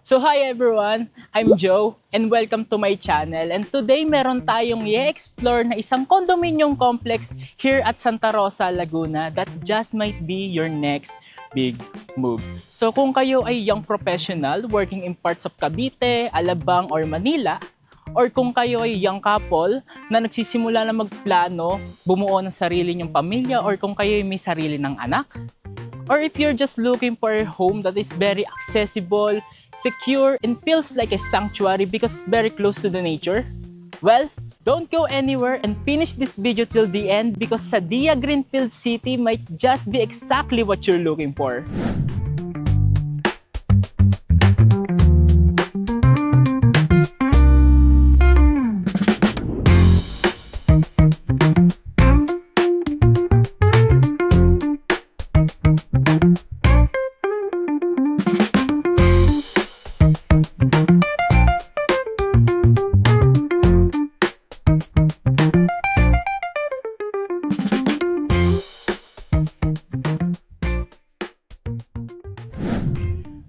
So hi everyone, I'm Joe and welcome to my channel. And today meron tayong i-explore na isang condominium complex here at Santa Rosa, Laguna that just might be your next big move. So kung kayo ay young professional working in parts of Cavite, Alabang or Manila, or kung kayo ay young couple na nagsisimula na magplano, bumuo ng sarili niyong pamilya, or kung kayo ay may sarili ng anak, or if you're just looking for a home that is very accessible, secure, and feels like a sanctuary because it's very close to the nature, well, don't go anywhere and finish this video till the end because Sadia Greenfield City might just be exactly what you're looking for.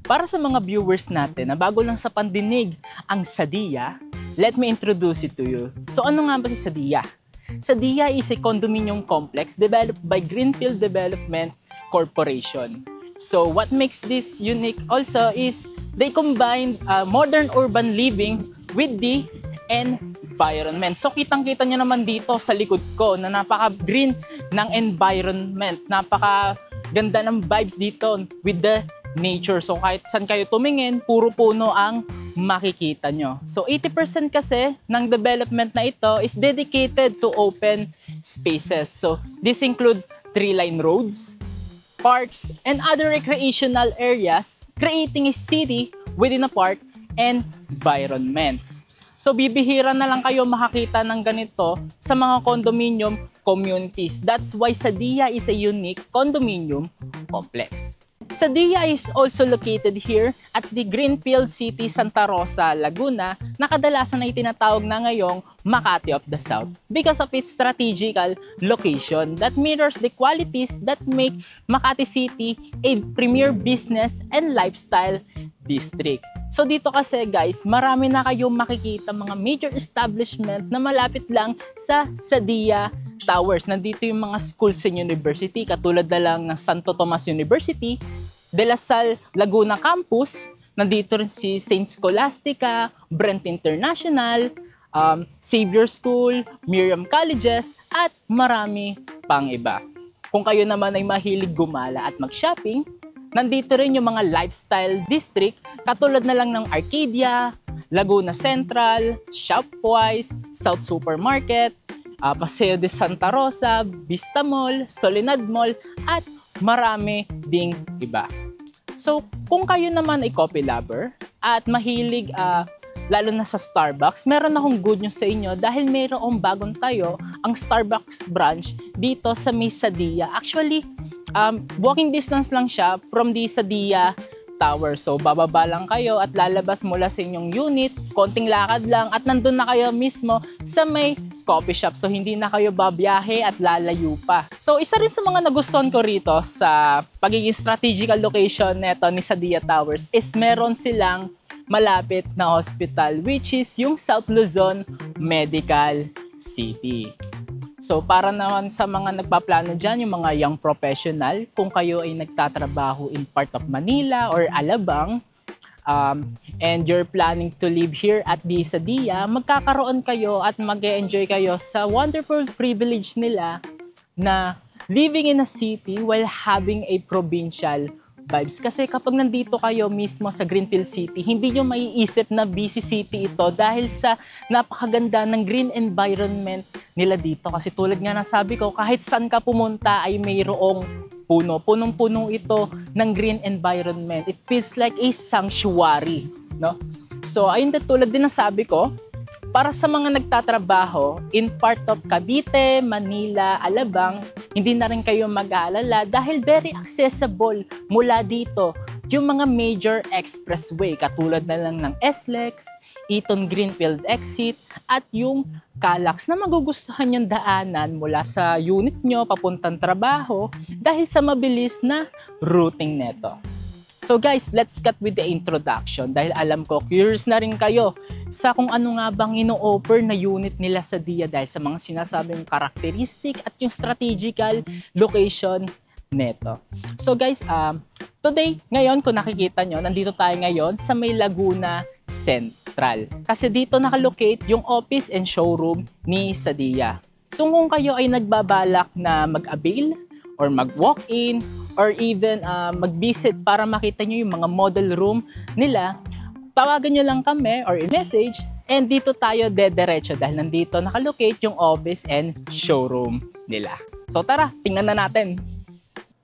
Para sa mga viewers natin na bago lang sa pandinig ang Sadia, let me introduce it to you. So ano nga ba si Sadia? Sadia is a condominium complex developed by Greenfield Development Corporation. So what makes this unique also is they combine modern urban living with the environment. So kitang-kita nyo naman dito sa likod ko na napaka-green ng environment. Napaka-ganda ng vibes dito with the nature. So kahit saan kayo tumingin, puro puno ang makikita nyo. So 80% kasi ng development na ito is dedicated to open spaces. So this include 3-line roads, parks, and other recreational areas, creating a city within a park environment. So bibihira na lang kayo makakita ng ganito sa mga condominium communities. That's why Sadia is a unique condominium complex. Sadia is also located here at the Greenfield City, Santa Rosa, Laguna, na kadalasan ay tinatawag na ngayong Makati of the South because of its strategical location that mirrors the qualities that make Makati City a premier business and lifestyle district. So dito kasi guys, marami na kayong makikita mga major establishment na malapit lang sa Sadia Towers. Nandito yung mga schools and university katulad na lang ng Santo Tomas University, De La Salle Laguna Campus, nandito rin si Saint Scholastica, Brent International, Xavier School, Miriam Colleges, at marami pang iba. Kung kayo naman ay mahilig gumala at mag-shopping, nandito rin yung mga lifestyle district katulad na lang ng Arcadia, Laguna Central, Shopwise, South Supermarket, Paseo de Santa Rosa, Vista Mall, Soledad Mall, at marami ding iba. So, kung kayo naman ay coffee lover at mahilig lalo na sa Starbucks, meron akong good news sa inyo dahil mayroong bagong tayo ang Starbucks branch dito sa may Sadia. Actually, walking distance lang siya from the Sadia Tower. So, bababa lang kayo at lalabas mula sa inyong unit, konting lakad lang at nandun na kayo mismo sa may coffee shop. So, hindi na kayo babiyahe at lalayo pa. So, isa rin sa mga nagustuhan ko rito sa pagiging strategical location neto ni Sadia Towers is meron silang malapit na hospital which is yung South Luzon Medical City. So para naman sa mga nagpaplano dyan, yung mga young professional, kung kayo ay nagtatrabaho in part of Manila or Alabang, and you're planning to live here at the Sadia, magkakaroon kayo at mag-enjoy kayo sa wonderful privilege nila na living in a city while having a provincial vibes. Kasi kapag nandito kayo mismo sa Greenfield City, hindi nyo maiisip na busy city ito dahil sa napakaganda ng green environment nila dito. Kasi tulad nga ng sabi ko, kahit saan ka pumunta ay mayroong puno. Punong-puno ito ng green environment. It feels like a sanctuary, no? So, ayun tulad din ng sabi ko, para sa mga nagtatrabaho in part of Cavite, Manila, Alabang, hindi na rin kayo mag-aalala dahil very accessible mula dito yung mga major expressway katulad na lang ng SLEX, Eton Greenfield Exit at yung Calax na magugustuhan yung daanan mula sa unit nyo papuntang trabaho dahil sa mabilis na routing neto. So guys, let's cut with the introduction dahil alam ko curious na rin kayo sa kung ano nga bang ino-offer na unit nila sa DIA dahil sa mga sinasabing karakteristik at yung strategical location neto. So guys, today, ngayon kung nakikita nyo, nandito tayo ngayon sa may Laguna Central. Kasi dito nakalocate yung office and showroom ni Sadia. So kung kayo ay nagbabalak na mag-avail or mag-walk-in or even mag-visit para makita nyo yung mga model room nila, tawagan nyo lang kami or i-message and dito tayo dediretso dahil nandito nakalocate yung office and showroom nila. So tara, tingnan na natin.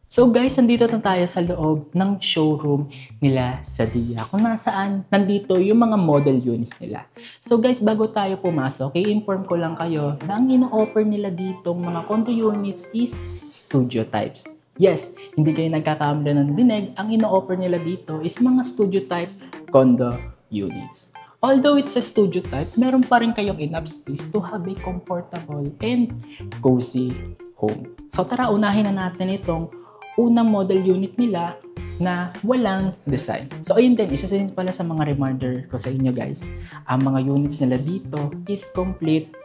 So guys, nandito na tayo sa loob ng showroom nila sa DIA kung nasaan nandito yung mga model units nila. So guys, bago tayo pumasok, i-inform ko lang kayo na ang ino-offer nila ditong mga condo units is studio types. Yes, hindi kayo nagkakamali ng dinig, ang ino-offer nila dito is mga studio type condo units. Although it's a studio type, meron pa rin kayong enough space to have a comfortable and cozy home. So tara, unahin na natin itong unang model unit nila na walang design. So ayun din, isa din pala sa mga reminder ko sa inyo guys, ang mga units nila dito is complete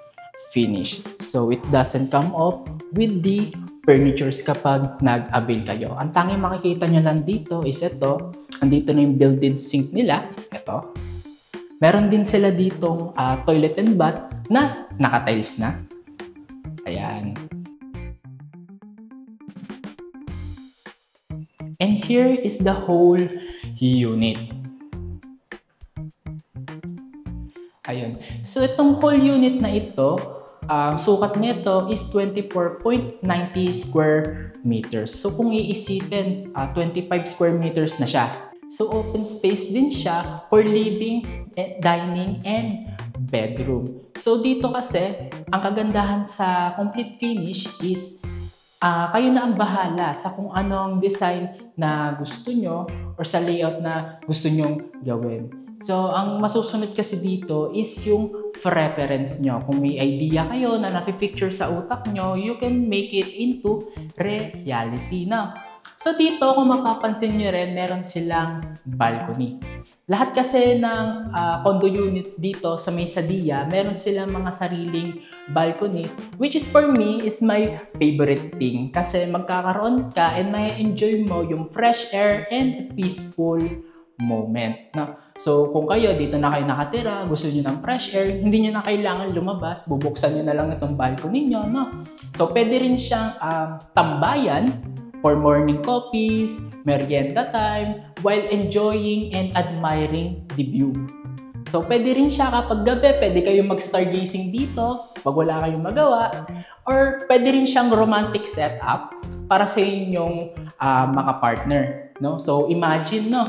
finish. So it doesn't come up with the furnitures kapag nag-avail kayo. Ang tanging makikita nyo lang dito is ito, andito na yung built-in sink nila, ito. Meron din sila ditong toilet and bath na naka-tiles na. Ayan. And here is the whole unit. Ayun. So itong whole unit na ito, ang sukat nito is 24.90 square meters. So kung iisipin, 25 square meters na siya. So open space din siya for living, dining, and bedroom. So dito kasi, ang kagandahan sa complete finish is kayo na ang bahala sa kung anong design na gusto nyo or sa layout na gusto nyong gawin. So, ang masusunod kasi dito is yung preference nyo. Kung may idea kayo na napipicture sa utak nyo, you can make it into reality na. So, dito kung mapapansin nyo rin, meron silang balcony. Lahat kasi ng condo units dito sa may Sadia, meron silang mga sariling balcony, which is for me is my favorite thing kasi magkakaroon ka and may enjoy mo yung fresh air and peaceful moment. No? So kung kayo dito na kayo nakatira, gusto niyo ng fresh air, hindi niyo na kailangan lumabas, bubuksan niyo na lang itong balcony niyo, no? So pwede rin siyang tambayan for morning coffees, merienda time, while enjoying and admiring the view. So, pwede rin siya kapag gabi, pwede kayong mag-stargazing dito pag wala kayong magawa. Or pwede rin siyang romantic setup para sa inyong mga partner. No? So, imagine, no?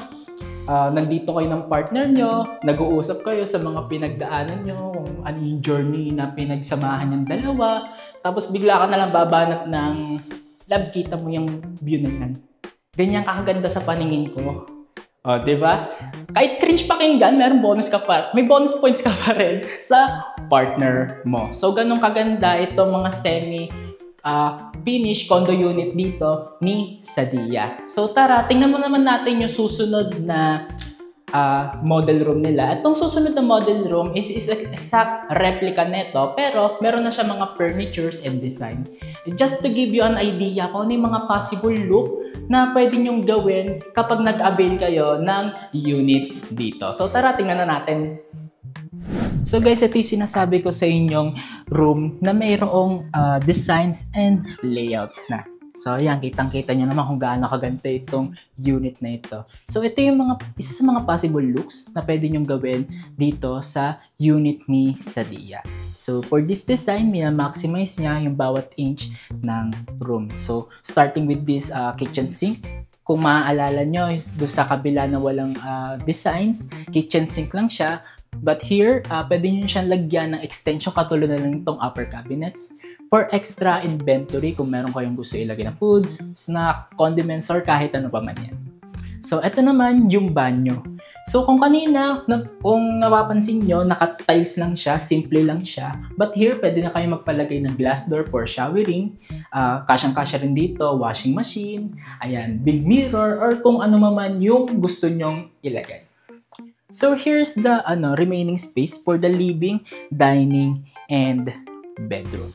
Nandito kayo ng partner nyo, nag-uusap kayo sa mga pinagdaanan nyo, kung ano yung journey na pinagsamahan yung dalawa. Tapos bigla ka nalang babanat ng love, kita mo yung view na yan. Ganyan kakaganda sa paningin ko. O, diba? Kahit cringe pakinggan, may bonus points ka pa rin sa partner mo. So, ganun kaganda itong mga semi-finish condo unit dito ni Sadia. So, tara, tingnan mo naman natin yung susunod na model room nila. Itong susunod na model room is exact replica nito, pero meron na siya mga furnitures and design. Just to give you an idea kung ano yung mga possible look na pwede nyong gawin kapag nag-avail kayo ng unit dito. So tara, tingnan na natin. So guys, ito yung sinasabi ko sa inyong room na mayroong designs and layouts na. So ayan, kitang-kita nyo naman kung gaano kaganda itong unit na ito. So ito yung isa sa mga possible looks na pwede nyong gawin dito sa unit ni Sadia. So for this design, maximize niya yung bawat inch ng room. So starting with this kitchen sink. Kung maaalala nyo, doon sa kabila na walang designs, kitchen sink lang siya. But here, pwede nyo siyang lagyan ng extension katulad na lang itong upper cabinets for extra inventory kung meron kayong gusto ilagay ng foods, snack, condiments, or kahit ano pa man yan. So, ito naman yung banyo. So kung kanina, kung napapansin nyo, naka-tiles lang siya, simple lang siya. But here, pwede na kayo magpalagay ng glass door for showering. Kasyang-kasya rin dito, washing machine, ayan, big mirror, or kung ano man yung gusto nyong ilagay. So here's the remaining space for the living, dining, and bedroom.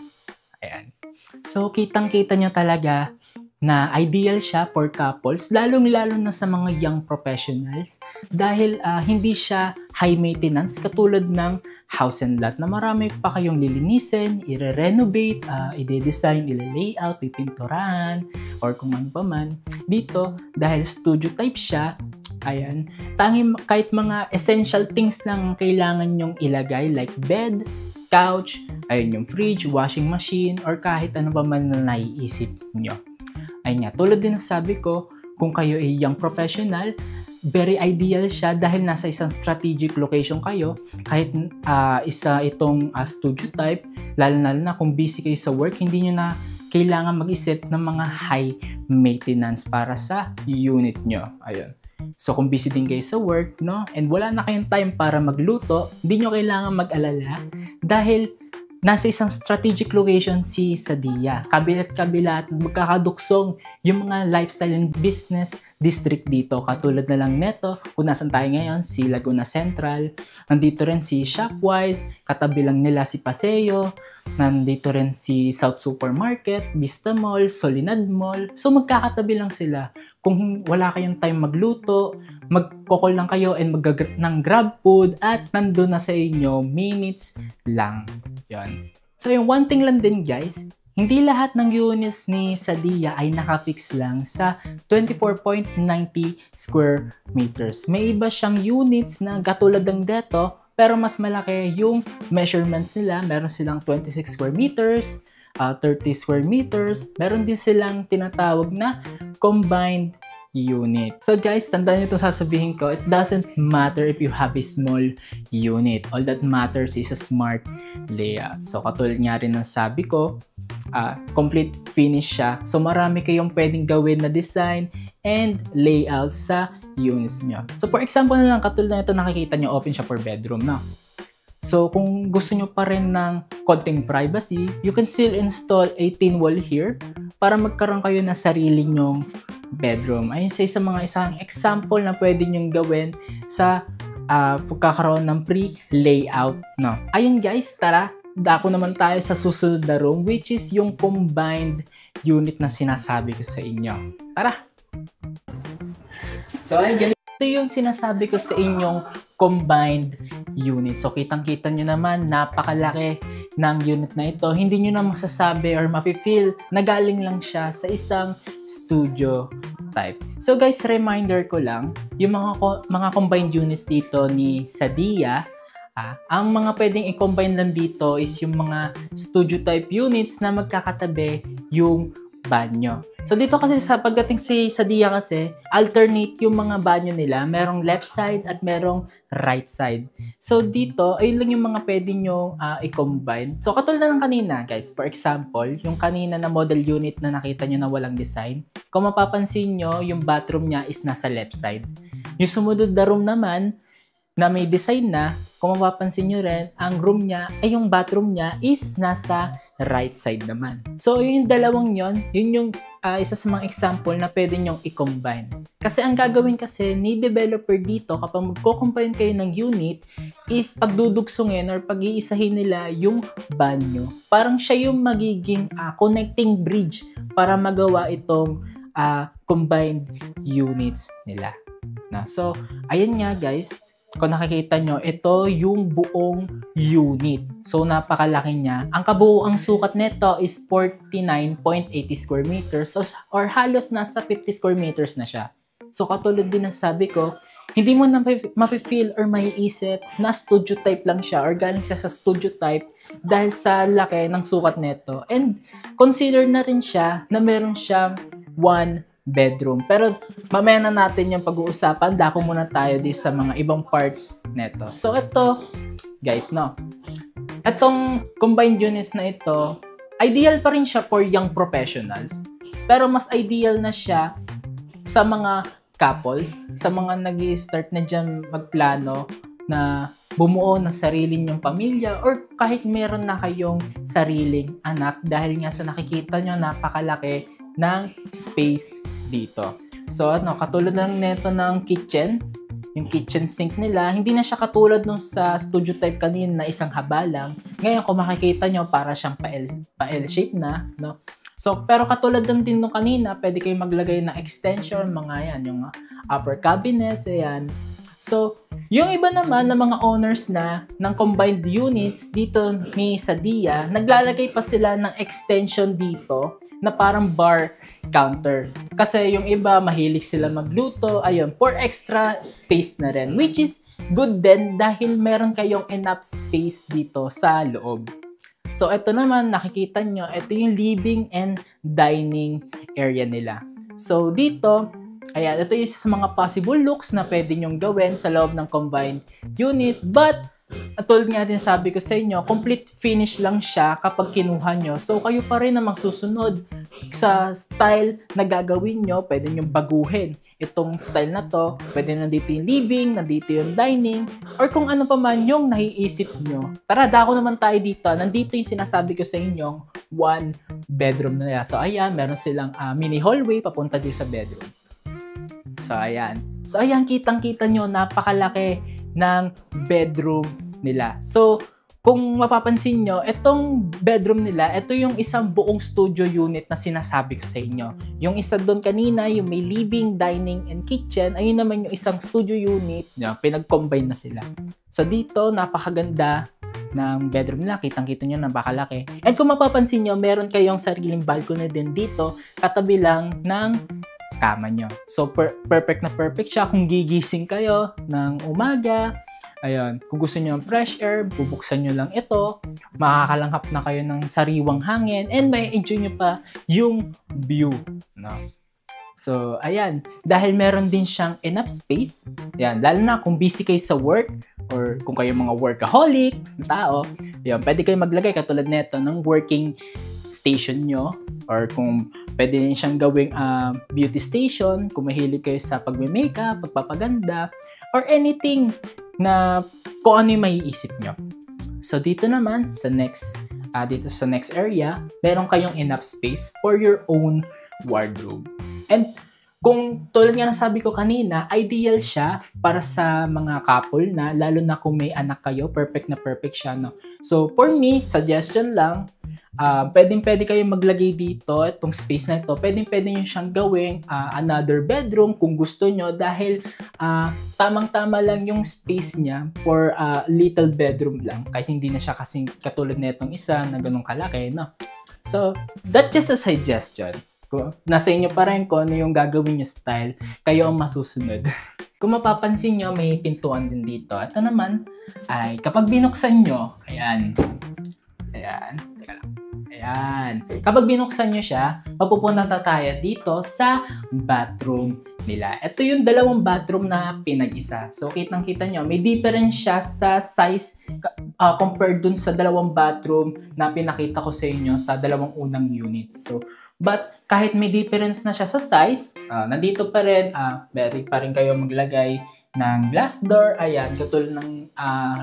Ayan. So kitang-kita nyo talaga na ideal siya for couples, lalong-lalo na sa mga young professionals dahil hindi siya high maintenance katulad ng house and lot na marami pa kayong lilinisin, i-renovate, i-design, i-layout, pipinturahan, or kung ano pa man. Dito, dahil studio type siya, ayan, kahit mga essential things lang kailangan nyong ilagay like bed, couch, ayun yung fridge, washing machine, or kahit ano pa man na naiisip nyo. Ayun nga, tulad din ng sabi ko, kung kayo ay young professional, very ideal siya dahil nasa isang strategic location kayo. Kahit isa itong studio type, lalo na kung busy kayo sa work, hindi nyo na kailangan mag-isip ng mga high maintenance para sa unit nyo. Ayun. So kung busy din kayo sa work, no, and wala na kayong time para magluto, hindi nyo kailangan mag-alala dahil nasa isang strategic location si Sadia. Kabilat-kabila at magkakaduksong yung mga lifestyle and business district dito. Katulad na lang neto, kung nasan tayo ngayon, si Laguna Central. Nandito rin si Shopwise, katabi lang nila si Paseo. Nandito rin si South Supermarket, Vista Mall, Solinad Mall. So magkakatabi lang sila. Kung wala kayong time magluto, magkokol lang kayo and ng grab food at nandun na sa inyo minutes lang. Yan. So yung one thing lang din guys, hindi lahat ng units ni Sadia ay nakafix lang sa 24.90 square meters. May iba siyang units na katulad ng dito pero mas malaki yung measurements nila. Meron silang 26 square meters, 30 square meters. Meron din silang tinatawag na combined unit. So guys, tandaan nyo itong sasabihin ko, it doesn't matter if you have a small unit. All that matters is a smart layout. So katulad nga rin ng sabi ko, complete finish siya. So marami kayong pwedeng gawin na design and layout sa units nyo. So for example na lang, katulad na ito nakikita nyo, open siya for bedroom na. So kung gusto nyo pa rin ng konting privacy, you can still install a thin wall here para magkaroon kayo ng sarili nyong bedroom. Ayun sa isang example na pwede nyong gawin sa pagkakaroon ng pre-layout. No? Ayun guys, tara, dako naman tayo sa susunod na room which is yung combined unit na sinasabi ko sa inyo. Tara! So ayun guys, ito yung sinasabi ko sa inyong combined unit. So kitang-kita nyo naman, napakalaki ng unit na ito. Hindi nyo na masasabi or mafe-feel na galing lang siya sa isang studio type. So guys, reminder ko lang, yung mga combined units dito ni Sadia, ang mga pwedeng i-combine lang dito is yung mga studio type units na magkakatabi yung banyo. So dito kasi sa pagdating si Sadia kasi, alternate yung mga banyo nila. Merong left side at merong right side. So dito, ayun lang yung mga pwede nyo i-combine. So katulad na ng kanina guys, for example, yung kanina na model unit na nakita nyo na walang design, kung mapapansin nyo, yung bathroom niya is nasa left side. Yung sumunod na room naman, na may design na, kung mapapansin nyo rin, ang room niya, ay yung bathroom niya is nasa right side naman. So, yung dalawang yun yung isa sa mga example na pwede nyong i-combine. Kasi ang gagawin kasi ni developer dito kapag magko-combine kayo ng unit is pagdudugsungin or pag-iisahin nila yung banyo. Parang siya yung magiging connecting bridge para magawa itong combined units nila. So, ayan nga guys. Kung nakikita nyo, ito yung buong unit. So, napakalaki niya. Ang kabuuang sukat nito is 49.80 square meters or halos nasa 50 square meters na siya. So, katulad din ng sabi ko, hindi mo na mafe-feel or maiisip na studio type lang siya or galing siya sa studio type dahil sa laki ng sukat nito. And consider na rin siya na meron siyang one bedroom. Pero mamaya na natin yung pag-uusapan. Dako muna tayo di sa mga ibang parts neto. So ito, guys, no. Itong combined units na ito, ideal pa rin siya for young professionals. Pero mas ideal na siya sa mga couples, sa mga nag-i-start na dyan magplano na bumuo ng sarili niyong pamilya or kahit meron na kayong sariling anak dahil nga sa nakikita nyo napakalaki ng space dito. So katulad ng neto ng kitchen, yung kitchen sink nila, hindi na siya katulad nung sa studio type kanina na isang haba lang. Ngayon kung makikita nyo, para siyang pa-L-shape na, no? So, pero katulad din nung kanina, pwede kayong maglagay ng extension, mga yan, yung upper cabinets, ayan. So, yung iba naman na mga owners na ng combined units dito ni Sadia, naglalagay pa sila ng extension dito na parang bar counter. Kasi yung iba, mahilig sila magluto, ayun, for extra space na rin, which is good din dahil meron kayong enough space dito sa loob. So, ito naman, nakikita nyo, ito yung living and dining area nila. So, dito, ayan, ito yung isa sa mga possible looks na pwede nyong gawin sa loob ng combined unit. But, tulad nga din sabi ko sa inyo, complete finish lang siya kapag kinuha nyo. So, kayo pa rin na magsusunod sa style na gagawin nyo. Pwede nyo baguhin itong style na to. Pwede nandito yung living, nandito yung dining, or kung ano pa man yung naiisip nyo. Tara, dako naman tayo dito. Nandito yung sinasabi ko sa inyong one bedroom na nila. So, ayan, meron silang mini hallway papunta din sa bedroom. So, ayan. So, ayan, kitang-kita nyo, napakalaki ng bedroom nila. So, kung mapapansin nyo, itong bedroom nila, ito yung isang buong studio unit na sinasabi ko sa inyo. Yung isa doon kanina, yung may living, dining, and kitchen, ayun naman yung isang studio unit, pinag-combine na sila. So, dito, napakaganda ng bedroom nila. Kitang-kita nyo, napakalaki. And kung mapapansin nyo, meron kayong sariling balcony din dito, katabi lang ng kama nyo. So, perfect na perfect siya kung gigising kayo ng umaga. Ayun, kung gusto nyo ng fresh air, bubuksan nyo lang ito. Makakalanghap na kayo ng sariwang hangin and may enjoy nyo pa yung view. No? So, ayan. Dahil meron din siyang enough space. Ayan, lalo na kung busy kayo sa work or kung kayo mga workaholic na tao, ayan, pwede kayo maglagay katulad nito ng working station nyo, or kung pwede din siyang gawing beauty station kung mahilig kayo sa pagme-makeup, pagpapaganda, or anything na kung ano yung maiisip nyo. So dito naman sa next area, meron kayong enough space for your own wardrobe. And kung tulad nga nasabi ko kanina, ideal siya para sa mga couple na, lalo na kung may anak kayo, perfect na perfect siya, no? So for me, suggestion lang, pwede kayong maglagay dito, itong space na ito, pwede nyo siyang gawing another bedroom kung gusto nyo, dahil tamang-tama lang yung space niya for little bedroom lang, kahit hindi na siya kasing katulad na itong isa na ganun kalaki, no? So that's just a suggestion. Nasa inyo pa rin kung ano yung gagawin nyo style, kayo ang masusunod. Kung mapapansin nyo, may pintuan din dito. Ito naman ay kapag binuksan nyo, ayan, teka lang. Ayan. Kapag binuksan nyo siya, mapupunta tayo dito sa bathroom nila. Ito yung dalawang bathroom na pinag-isa. So, kitang-kita nyo, may difference siya sa size compared dun sa dalawang bathroom na pinakita ko sa inyo sa dalawang unang unit. So, but kahit may difference na siya sa size, nandito pa rin, pwede pa rin kayo maglagay ng glass door. Ayan, katulad ng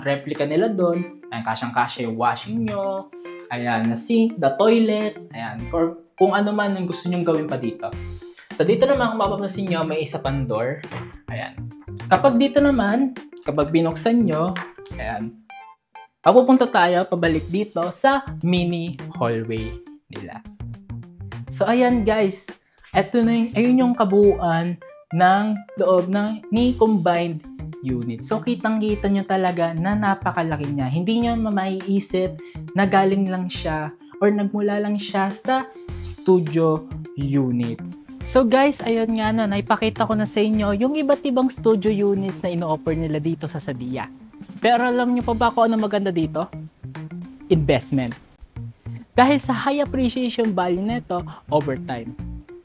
replica nila doon. Ayan, kasyang-kasya yung washing nyo. Ayan, na sink, the toilet. Ayan, kung ano man yung gusto nyong gawin pa dito. So, dito naman, kung mapapansin nyo, may isa pang door. Ayan. Kapag dito naman, kapag binuksan nyo, ayan, papupunta tayo pabalik dito sa mini hallway nila. So, ayan guys, eto na ayun yung kabuuan ng loob ni combined unit. So, kitang-kita nyo talaga na napakalaki niya. Hindi nyo maiisip na galing lang siya or nagmula lang siya sa studio unit. So guys, ayun nga na, naipakita ko na sa inyo yung iba't ibang studio units na ino-offer nila dito sa Sadia. Pero alam nyo pa ba kung ano maganda dito? Investment. Dahil sa high appreciation value nito over time.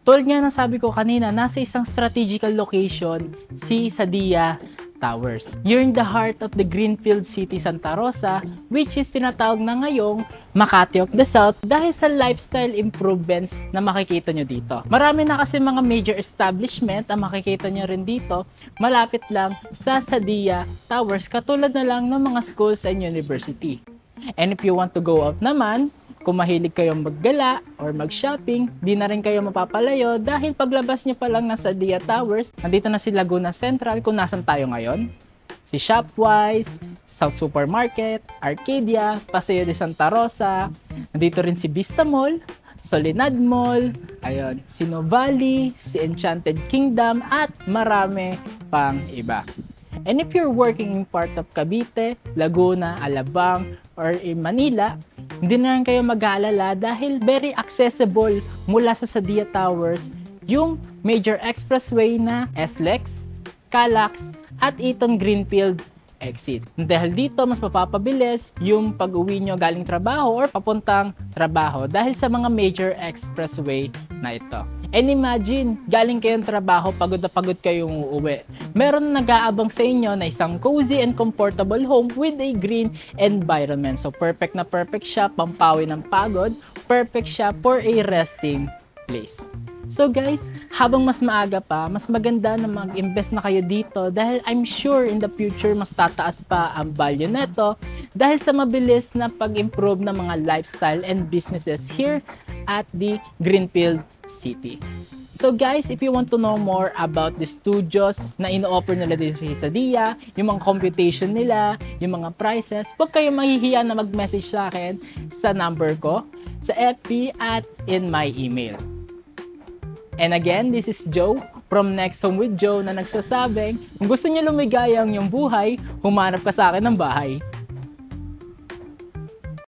Tulad nga ng sabi ko kanina, nasa isang strategical location si Sadia Towers. You're in the heart of the Greenfield City, Santa Rosa, which is tinatawag na ngayong Makati of the South dahil sa lifestyle improvements na makikita nyo dito. Marami na kasi mga major establishment ang makikita nyo rin dito malapit lang sa Sadia Towers, katulad na lang ng mga schools and university. And if you want to go out naman, kung mahilig kayong maggala or mag-shopping, di na rin kayo mapapalayo dahil paglabas nyo pa lang ng Sadia Towers, nandito na si Laguna Central kung nasan tayo ngayon. Si Shopwise, South Supermarket, Arcadia, Paseo de Santa Rosa, nandito rin si Vista Mall, Soledad Mall, ayun, si Novali, si Enchanted Kingdom, at marami pang iba. And if you're working in part of Cavite, Laguna, Alabang, or in Manila, hindi na rin kayo mag-aalala dahil very accessible mula sa Sadia Towers yung major expressway na SLEX, Calax, at Eton Greenfield exit. Dahil dito, mas mapapabilis yung pag-uwi nyo galing trabaho or papuntang trabaho dahil sa mga major expressway na ito. And imagine, galing kayong trabaho, pagod na pagod kayong uuwi. Meron na nag-aabang sa inyo na isang cozy and comfortable home with a green environment. So perfect na perfect siya, pampawi ng pagod, perfect siya for a resting place. So guys, habang mas maaga pa, mas maganda na mag-invest na kayo dito dahil I'm sure in the future mas tataas pa ang value neto dahil sa mabilis na pag-improve ng mga lifestyle and businesses here at the Greenfield City. So guys, if you want to know more about the studios na ino-offer nila dito sa Sadia, yung mga computation nila, yung mga prices, huwag kayong mahihiya na mag-message sa akin sa number ko, sa FB at in my email. And again, this is Joe from Next Home with Joe na nagsasabing, kung gusto niyo lumigaya ang iyong buhay, humanap ka sa akin ng bahay.